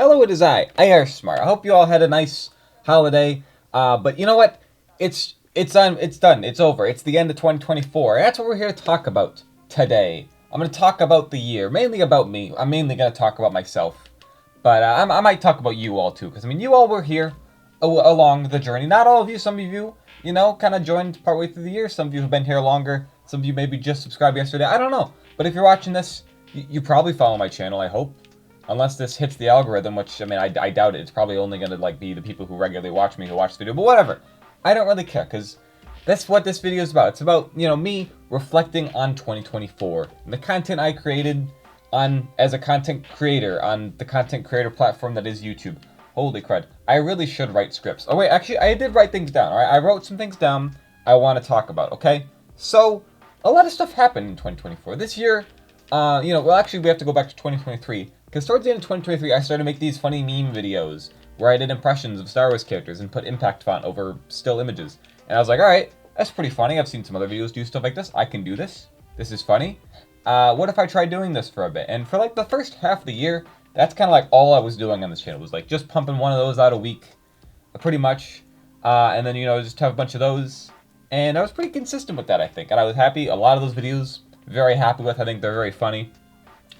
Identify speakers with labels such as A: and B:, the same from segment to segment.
A: Hello, it is I Smart. I hope you all had a nice holiday. But you know what? It's done. It's done. It's over. It's the end of 2024. And that's what we're here to talk about today. I'm going to talk about the year, mainly about me. I'm mainly going to talk about myself, but I might talk about you all too, because I mean, you all were here along the journey. Not all of you. Some of you, kind of joined partway through the year. Some of you have been here longer. Some of you maybe just subscribed yesterday. I don't know. But if you're watching this, you probably follow my channel. I hope. Unless this hits the algorithm, which, I mean, I doubt it. It's probably only going to, be the people who regularly watch me who watch the video. But whatever. I don't really care, because that's what this video is about. It's about, me reflecting on 2024. And the content I created as a content creator on the content creator platform that is YouTube. Holy crud. I really should write scripts. Oh, wait, actually, I did write things down, alright? I wrote some things down I want to talk about, okay? So, a lot of stuff happened in 2024. This year, well, actually, we have to go back to 2023. Because towards the end of 2023, I started to make these funny meme videos where I did impressions of Star Wars characters and put impact font over still images. And I was like, alright, that's pretty funny. I've seen some other videos do stuff like this. I can do this. This is funny. What if I tried doing this for a bit? And for the first half of the year, that's kind of all I was doing on this channel. Was just pumping one of those out a week, pretty much. And then, just have a bunch of those. And I was pretty consistent with that, I think. And I was happy. A lot of those videos, very happy with. I think they're very funny.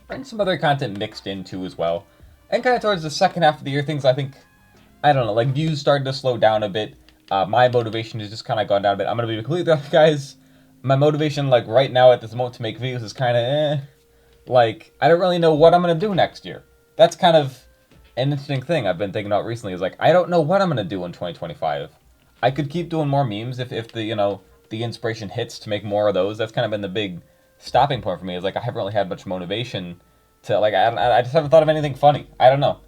A: And some other content mixed in too as well. And kind of towards the second half of the year, things I think, I don't know, views started to slow down a bit. My motivation has just kind of gone down a bit. I'm going to be completely honest, guys. My motivation, right now at this moment to make videos is kind of I don't really know what I'm going to do next year. That's kind of an interesting thing I've been thinking about recently is I don't know what I'm going to do in 2025. I could keep doing more memes if the, the inspiration hits to make more of those. That's kind of been the big stopping point for me is I haven't really had much motivation to I just haven't thought of anything funny. I don't know.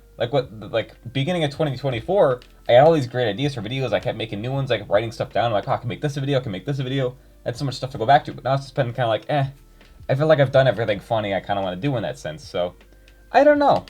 A: Beginning of 2024, I had all these great ideas for videos. I kept making new ones. I kept writing stuff down. I can make this a video. I can make this a video. I had so much stuff to go back to. But now it's just been kind of I feel like I've done everything funny I kind of want to do in that sense. So, I don't know.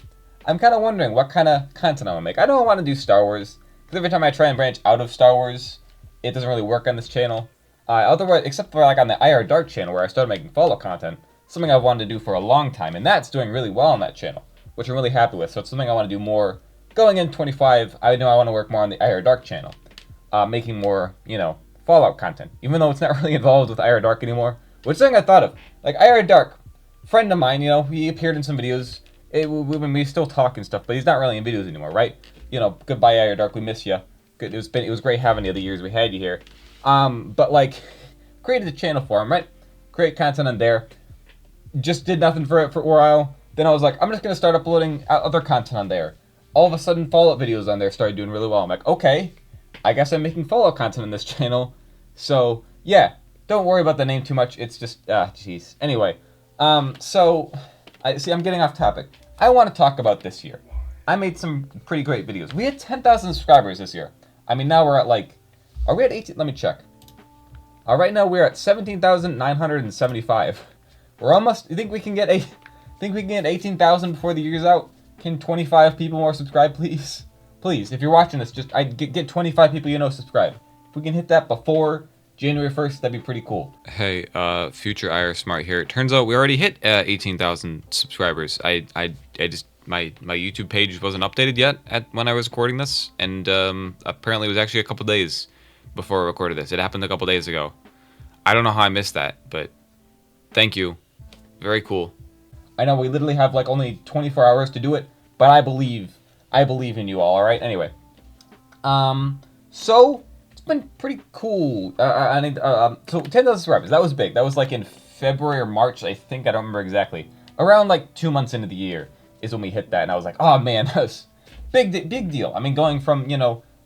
A: I'm kind of wondering what kind of content I want to make. I don't want to do Star Wars, because every time I try and branch out of Star Wars, it doesn't really work on this channel. Otherwise, except for on the IR Dark channel where I started making Fallout content, something I've wanted to do for a long time, and that's doing really well on that channel, which I'm really happy with. So it's something I want to do more. Going in 25, I know I want to work more on the IR Dark channel, making more, Fallout content, even though it's not really involved with IR Dark anymore, which is something I thought of. IR Dark, friend of mine, he appeared in some videos. We still talk and stuff, but he's not really in videos anymore, right? Goodbye IR Dark, we miss you. It was great having you the years we had you here. But created a channel for him, right? Create content on there. Just did nothing for it for a while. Then I was like, I'm just gonna start uploading other content on there. All of a sudden, Fallout videos on there started doing really well. I'm like, okay, I guess I'm making Fallout content on this channel. So yeah, don't worry about the name too much. It's just jeez. Anyway, so I see I'm getting off topic. I want to talk about this year. I made some pretty great videos. We had 10,000 subscribers this year. I mean, now we're at are we at 18? Let me check. Right now we're at 17,975. We're almost. You think we can get 18,000 before the year's out? Can 25 people more subscribe, please? Please, if you're watching this, just get 25 people subscribe. If we can hit that before January 1st, that'd be pretty cool.
B: Hey, future IR Smart here. It turns out we already hit 18,000 subscribers. I just my YouTube page wasn't updated yet when I was recording this, and apparently it was actually a couple days before I recorded this. It happened a couple days ago. I don't know how I missed that, but thank you. Very cool.
A: I know we literally have only 24 hours to do it, but I believe in you all right? Anyway. So it's been pretty cool. So 10,000 subscribers, that was big. That was in February or March, I think. I don't remember exactly. Around 2 months into the year is when we hit that, and I was like, oh man, that's big deal. I mean, going from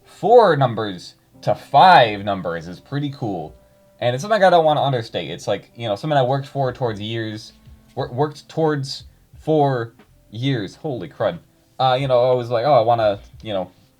A: 4 numbers to 5 numbers is pretty cool, and it's something I don't want to understate. It's something I worked towards for years. Holy crud. I was like, oh, I want to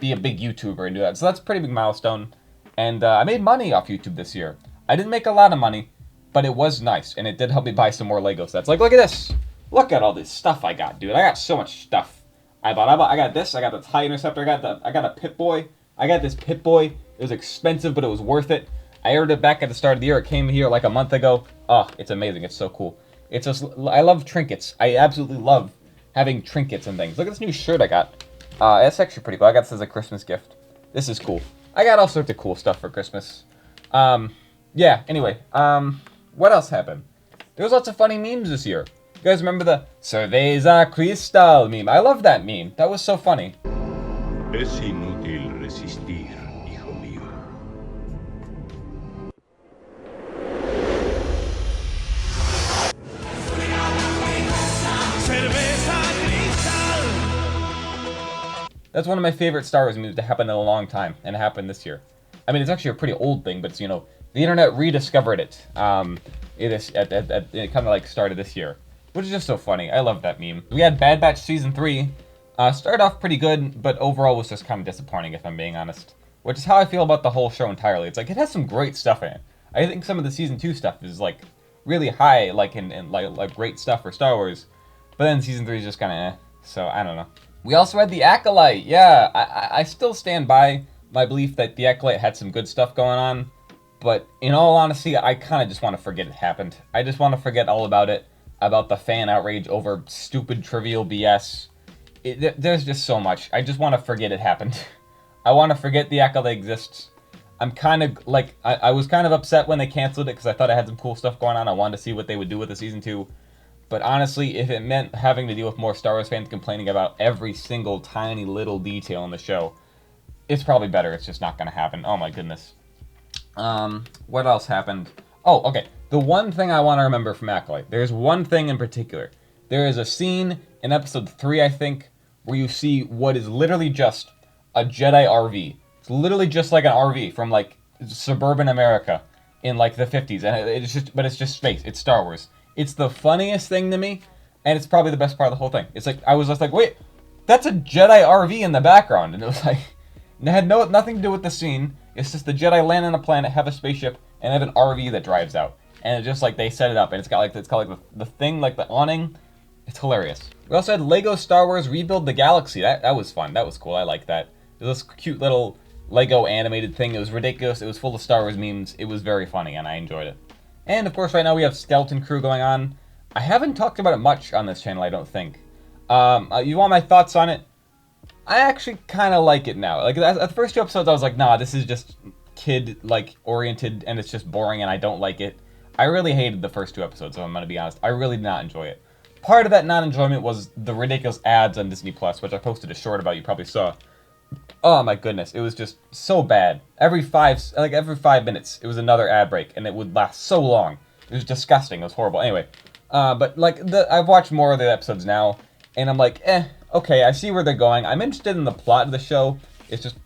A: be a big YouTuber and do that. So that's a pretty big milestone, and I made money off YouTube this year. I didn't make a lot of money, but it was nice, and it did help me buy some more Lego sets. Look at this. Look at all this stuff I got, dude. I got so much stuff. I got this. I got the TIE Interceptor. I got a Pip-Boy. I got this Pip-Boy. It was expensive, but it was worth it. I ordered it back at the start of the year. It came here a month ago. Oh, it's amazing. It's so cool. I love trinkets. I absolutely love having trinkets and things. Look at this new shirt I got. It's actually pretty cool. I got this as a Christmas gift. This is cool. I got all sorts of cool stuff for Christmas. Yeah, anyway, what else happened? There was lots of funny memes this year. You guys remember the Cerveza Cristal meme? I love that meme. That was so funny.
C: Es inútil resistir, hijo mío.
A: That's one of my favorite Star Wars movies to happen in a long time, and it happened this year. I mean, it's actually a pretty old thing, but it's, you know, the internet rediscovered it. It kind of like started this year, which is just so funny. I love that meme. We had Bad Batch Season 3. Started off pretty good, but overall was just kind of disappointing, if I'm being honest. Which is how I feel about the whole show entirely. It's like, it has some great stuff in it. I think some of the Season 2 stuff is, like, really high, like, in like great stuff for Star Wars. But then Season 3 is just kind of eh. So, I don't know. We also had The Acolyte. Yeah, I still stand by my belief that The Acolyte had some good stuff going on. But in all honesty, I kind of just want to forget it happened. I just want to forget all about it. About the fan outrage over stupid, trivial BS. There's just so much. I just want to forget it happened. I want to forget The Acolyte exists. I'm kind of, like, I was kind of upset when they canceled it because I thought it had some cool stuff going on. I wanted to see what they would do with the Season 2. But honestly, if it meant having to deal with more Star Wars fans complaining about every single tiny little detail in the show, it's probably better. It's just not going to happen. Oh my goodness. What else happened? Oh, okay. The one thing I want to remember from Acolyte. There's one thing in particular. There is a scene in episode 3, I think, where you see what is literally just a Jedi RV. It's literally just like an RV from, like, suburban America in, like, the 50s. And it's just space. It's Star Wars. It's the funniest thing to me, and it's probably the best part of the whole thing. It's like, I was just like, wait, that's a Jedi RV in the background. And it was like, it had nothing to do with the scene. It's just the Jedi land on a planet, have a spaceship, and have an RV that drives out. And it's just like, they set it up, and it's got like the thing, like the awning. It's hilarious. We also had Lego Star Wars Rebuild the Galaxy. That was fun. That was cool. I like that. It was this cute little Lego animated thing. It was ridiculous. It was full of Star Wars memes. It was very funny, and I enjoyed it. And, of course, right now we have Skeleton Crew going on. I haven't talked about it much on this channel, I don't think. You want my thoughts on it? I actually kind of like it now. Like, at the first 2 episodes, I was like, nah, this is just kid-oriented, and it's just boring, and I don't like it. I really hated the first 2 episodes, if I'm going to be honest. I really did not enjoy it. Part of that non-enjoyment was the ridiculous ads on Disney+, which I posted a short about, you probably saw. Oh my goodness, it was just so bad. Every 5 minutes, it was another ad break, and it would last so long. It was disgusting. It was horrible. Anyway, but like I've watched more of the episodes now, and I'm like, okay, I see where they're going. I'm interested in the plot of the show. It's just,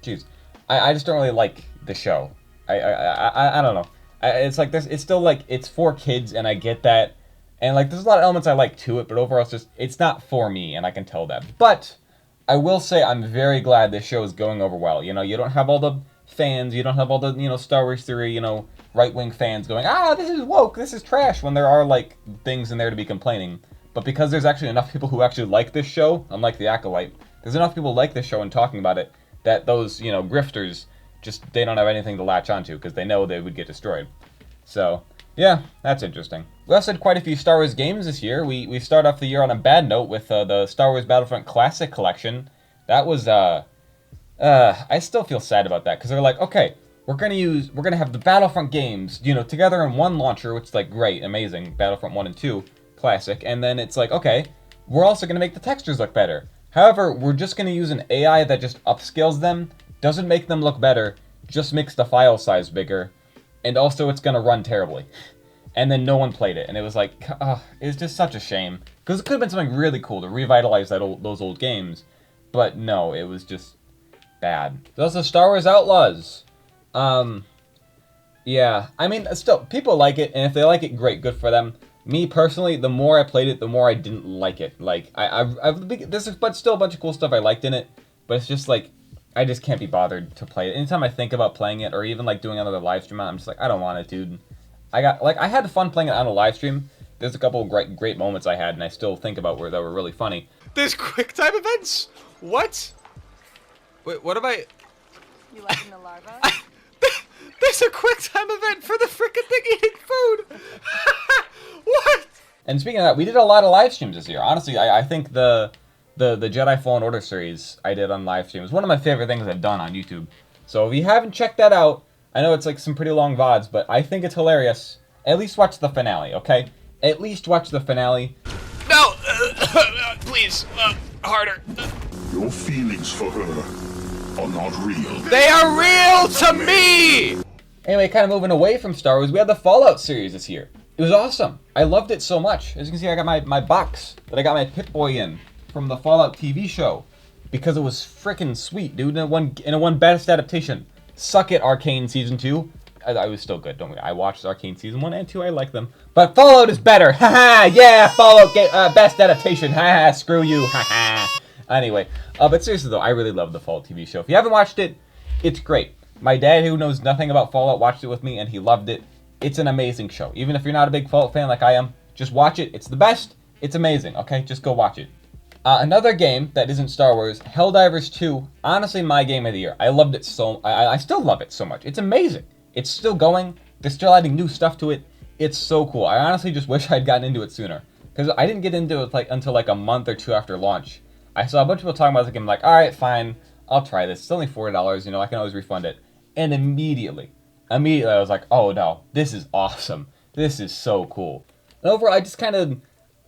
A: jeez, I just don't really like the show. I don't know. It's like this. It's still like it's for kids, and I get that, and like there's a lot of elements I like to it, but overall, it's not for me, and I can tell that. But I will say I'm very glad this show is going over well. You know, you don't have all the fans, you don't have all the, you know, Star Wars theory, you know, right-wing fans going, this is woke, this is trash, when there are, like, things in there to be complaining. But because there's actually enough people who actually like this show, unlike The Acolyte, there's enough people who like this show and talking about it, that those, you know, grifters, they don't have anything to latch onto, because they know they would get destroyed. So, yeah, that's interesting. We also had quite a few Star Wars games this year. We start off the year on a bad note with the Star Wars Battlefront Classic Collection. That was, I still feel sad about that, because they're like, okay, we're gonna have the Battlefront games, you know, together in one launcher, which is like great, amazing, Battlefront 1 and 2, Classic, and then it's like, okay, we're also gonna make the textures look better. However, we're just gonna use an AI that just upscales them, doesn't make them look better, just makes the file size bigger, and also it's gonna run terribly. And then no one played it, and it was like, it's just such a shame. Because it could have been something really cool to revitalize those old games. But no, it was just bad. There's also Star Wars Outlaws. Yeah, I mean, still, people like it, and if they like it, great, good for them. Me, personally, the more I played it, the more I didn't like it. Like, there's still a bunch of cool stuff I liked in it, but it's just like, I just can't be bothered to play it. Anytime I think about playing it, or even like doing another live stream on it, I'm just like, I don't want it, dude. I had fun playing it on a live stream. There's a couple of great moments I had, and I still think about that were really funny.
B: There's quick time events? What? Wait, what am I...
D: You liking the larva?
B: There's a quick time event for the frickin' thing eating food! What?
A: And speaking of that, we did a lot of live streams this year. Honestly, I think the the Jedi Fallen Order series I did on live stream. It's one of my favorite things I've done on YouTube. So if you haven't checked that out, I know it's like some pretty long VODs, but I think it's hilarious. At least watch the finale, okay? At least watch the finale.
B: No! Please, harder.
E: Your feelings for her are not real.
B: They are real to me!
A: Anyway, kind of moving away from Star Wars, we had the Fallout series this year. It was awesome. I loved it so much. As you can see, I got my box that I got my Pip-Boy in from the Fallout TV show because it was freaking sweet, dude. In a one best adaptation. Suck it, Arcane Season 2. I was still good, don't worry. I watched Arcane Season 1 and 2. I like them. But Fallout is better. Haha, yeah, Fallout best adaptation. Haha, screw you. Haha. Anyway, but seriously though, I really love the Fallout TV show. If you haven't watched it, it's great. My dad, who knows nothing about Fallout, watched it with me and he loved it. It's an amazing show. Even if you're not a big Fallout fan like I am, just watch it. It's the best. It's amazing, okay? Just go watch it. Another game that isn't Star Wars, Helldivers 2. Honestly, my game of the year. I loved it so... I still love it so much. It's amazing. It's still going. They're still adding new stuff to it. It's so cool. I honestly just wish I'd gotten into it sooner. Because I didn't get into it until a month or two after launch. I saw a bunch of people talking about the game. I'm like, alright, fine. I'll try this. It's only $4. You know, I can always refund it. And immediately I was like, oh no, this is awesome. This is so cool. And overall, I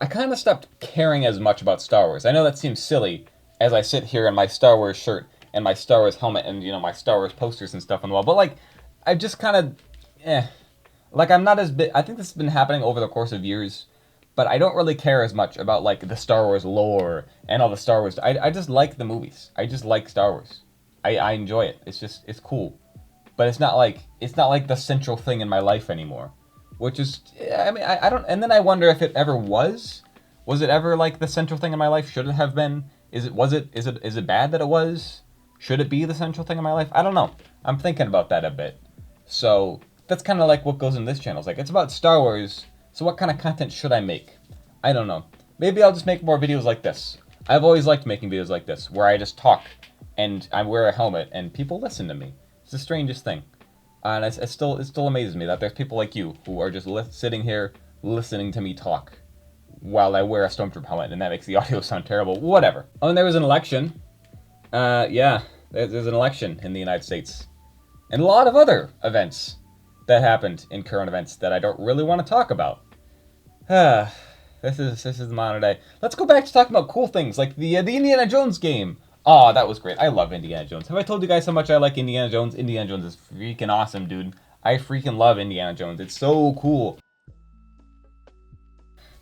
A: kind of stopped caring as much about Star Wars. I know that seems silly as I sit here in my Star Wars shirt and my Star Wars helmet and, you know, my Star Wars posters and stuff on the wall. But, like, I've just kind of, Like, I'm not as big. I think this has been happening over the course of years. But I don't really care as much about, like, the Star Wars lore and all the Star Wars. I just like the movies. I just like Star Wars. I enjoy it. It's cool. But it's not like the central thing in my life anymore. Which is, I mean, I don't, and then I wonder if it ever was. Was it ever like the central thing in my life? Should it have been? Is it bad that it was? Should it be the central thing in my life? I don't know. I'm thinking about that a bit. So that's kind of like what goes in this channel. It's like, it's about Star Wars, so what kind of content should I make? I don't know. Maybe I'll just make more videos like this. I've always liked making videos like this, where I just talk, and I wear a helmet, and people listen to me. It's the strangest thing. And it still amazes me that there's people like you who are just sitting here listening to me talk while I wear a Stormtrooper helmet, and that makes the audio sound terrible. Whatever. Oh, and there was an election. Yeah, there's an election in the United States. And a lot of other events that happened in current events that I don't really want to talk about. This is the modern day. Let's go back to talking about cool things, like the Indiana Jones game. Oh, that was great. I love Indiana Jones. Have I told you guys how much I like Indiana Jones? Indiana Jones is freaking awesome, dude. I freaking love Indiana Jones. It's so cool.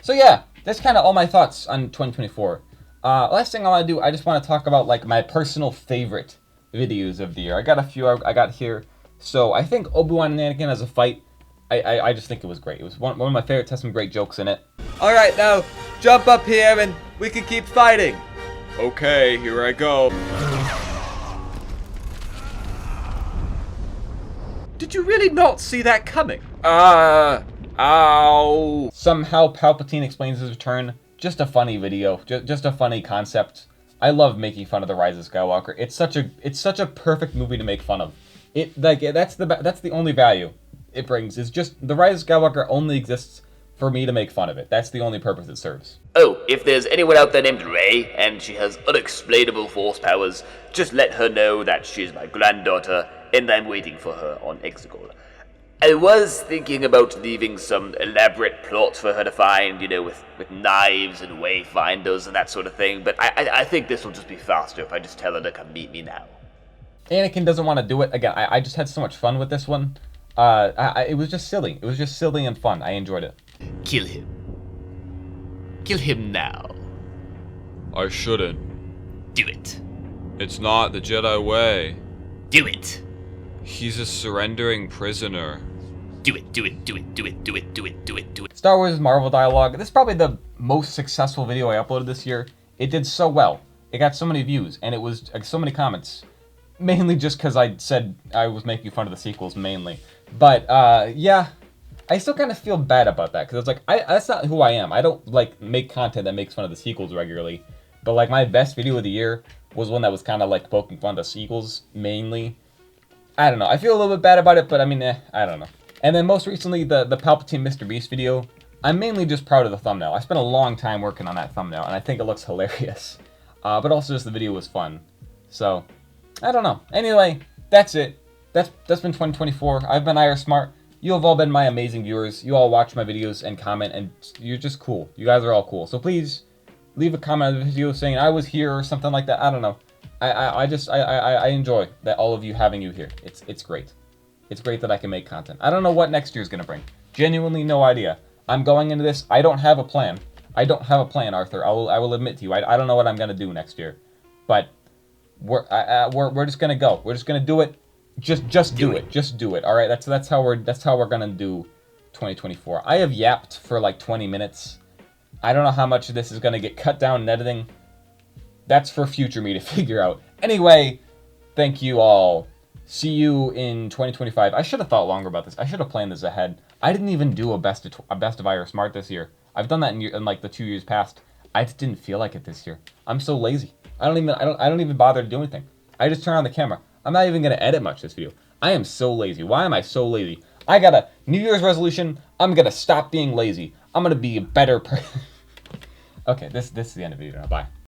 A: So yeah, that's kind of all my thoughts on 2024. Last thing I want to do, I just want to talk about like my personal favorite videos of the year. I got a few I got here. So I think Obi-Wan and Anakin as a fight, I just think it was great. It was one of my favorites. Has some great jokes in it.
F: All right, now jump up here and we can keep fighting.
B: Okay, here I go.
F: Did you really not see that coming?
B: Ow.
A: Somehow Palpatine explains his return. Just a funny video. Just a funny concept. I love making fun of the Rise of Skywalker. It's such a perfect movie to make fun of. That's the only value it brings. Is just the Rise of Skywalker only exists for me to make fun of it. That's the only purpose it serves.
G: Oh, if there's anyone out there named Rey, and she has unexplainable force powers, just let her know that she's my granddaughter, and I'm waiting for her on Exegol. I was thinking about leaving some elaborate plots for her to find, you know, with knives and wayfinders and that sort of thing, but I think this will just be faster if I just tell her to come meet me now.
A: Anakin doesn't want to do it. Again, I just had so much fun with this one. It was just silly. It was just silly and fun. I enjoyed it.
G: Kill him. Kill him now.
B: I shouldn't.
G: Do it.
B: It's not the Jedi way.
G: Do it.
B: He's a surrendering prisoner.
G: Do it, do it, do it, do it, do it, do it, do it, do it.
A: Star Wars Marvel dialogue. This is probably the most successful video I uploaded this year. It did so well. It got so many views, and it was so many comments. Mainly just because I said I was making fun of the sequels, mainly. But, yeah. I still kind of feel bad about that, because it's like, that's not who I am. I don't, like, make content that makes fun of the sequels regularly. But, like, my best video of the year was one that was kind of, like, poking fun of the sequels, mainly. I don't know. I feel a little bit bad about it, but, I mean, I don't know. And then most recently, the Palpatine Mr. Beast video. I'm mainly just proud of the thumbnail. I spent a long time working on that thumbnail, and I think it looks hilarious. but also just the video was fun. So, I don't know. Anyway, that's it. That's been 2024. I've been IR Smart. You have all been my amazing viewers. You all watch my videos and comment, and you're just cool. You guys are all cool. So please leave a comment on the video saying I was here or something like that. I don't know. I enjoy that all of you having you here. It's great. It's great that I can make content. I don't know what next year's gonna bring. Genuinely no idea. I'm going into this. I don't have a plan. I don't have a plan, Arthur. I will admit to you. I don't know what I'm gonna do next year, but we're just gonna go. We're just gonna do it. Just do it. Just do it. All right. That's how we're gonna do 2024. I have yapped for like 20 minutes. I don't know how much of this is gonna get cut down in editing. That's for future me to figure out. Anyway, thank you all. See you in 2025. I should have thought longer about this. I should have planned this ahead. I didn't even do a best of IR Smart this year. I've done that in like the 2 years past. I just didn't feel like it this year. I'm so lazy. I don't even bother to do anything. I just turn on the camera. I'm not even gonna edit much this video. I am so lazy. Why am I so lazy? I got a New Year's resolution. I'm gonna stop being lazy. I'm gonna be a better person. Okay, this is the end of the video now. Bye.